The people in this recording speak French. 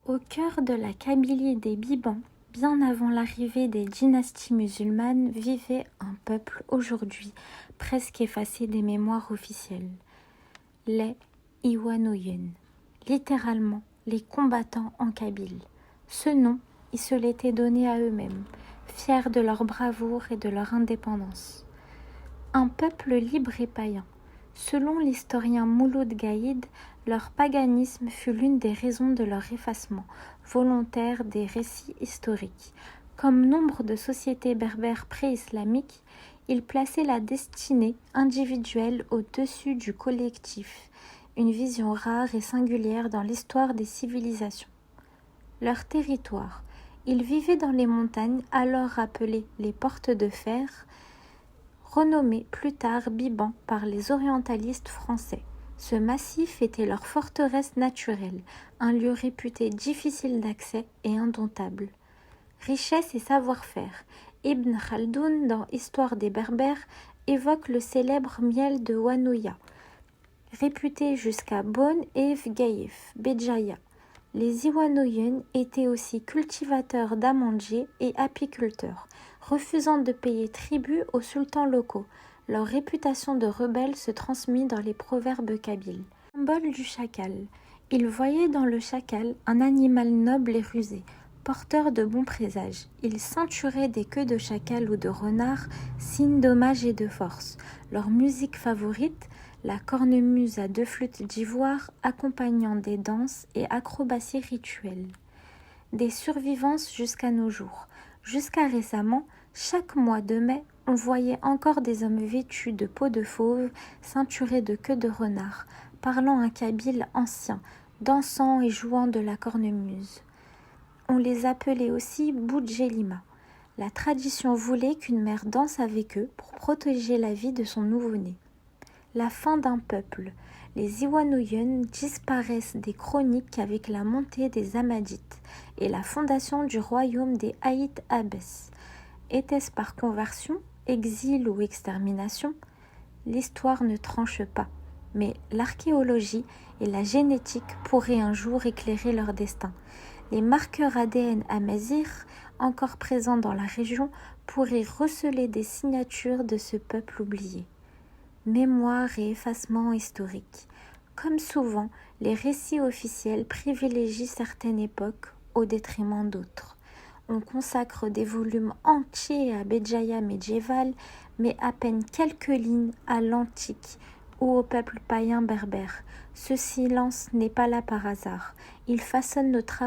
Au cœur de la Kabylie des Bibans, bien avant l'arrivée des dynasties musulmanes, vivait un peuple aujourd'hui presque effacé des mémoires officielles, les Iwanoyen, littéralement les combattants en kabyle. Ce nom, ils se l'étaient donné à eux-mêmes, fiers de leur bravoure et de leur indépendance. Un peuple libre et païen. Selon l'historien Mouloud Gaïd, leur paganisme fut l'une des raisons de leur effacement volontaire des récits historiques. Comme nombre de sociétés berbères pré-islamiques, ils plaçaient la destinée individuelle au-dessus du collectif, une vision rare et singulière dans l'histoire des civilisations. Leur territoire. Ils vivaient dans les montagnes alors appelées les portes de fer, renommé plus tard Biban par les orientalistes français. Ce massif était leur forteresse naturelle, un lieu réputé difficile d'accès et indomptable. Richesse et savoir-faire. Ibn Khaldoun, dans Histoire des Berbères, évoque le célèbre miel de Wanouya, réputé jusqu'à Bon Ev Gaïf, Béjaïa. Les Iwanoyen étaient aussi cultivateurs d'amandiers et apiculteurs, refusant de payer tribut aux sultans locaux. Leur réputation de rebelles se transmit dans les proverbes kabyles. Symbole du chacal. Ils voyaient dans le chacal un animal noble et rusé, porteur de bons présages. Ils ceinturaient des queues de chacal ou de renard, signe d'hommage et de force. Leur musique favorite, la cornemuse à 2 flûtes d'ivoire accompagnant des danses et acrobaties rituelles. Des survivances jusqu'à nos jours. Jusqu'à récemment, chaque mois de mai, on voyait encore des hommes vêtus de peau de fauve, ceinturés de queue de renard, parlant un kabyle ancien, dansant et jouant de la cornemuse. On les appelait aussi Boudjelima. La tradition voulait qu'une mère danse avec eux pour protéger la vie de son nouveau-né. La fin d'un peuple. Les Iwanoyen disparaissent des chroniques avec la montée des Hamadites et la fondation du royaume des Aït Abbès. Était-ce par conversion, exil ou extermination? L'histoire ne tranche pas, mais l'archéologie et la génétique pourraient un jour éclairer leur destin. Les marqueurs ADN amazirs, encore présents dans la région, pourraient receler des signatures de ce peuple oublié. Mémoire et effacement historique. Comme souvent, les récits officiels privilégient certaines époques au détriment d'autres. On consacre des volumes entiers à Béjaïa médiéval, mais à peine quelques lignes à l'antique ou au peuple païen berbère. Ce silence n'est pas là par hasard. Il façonne notre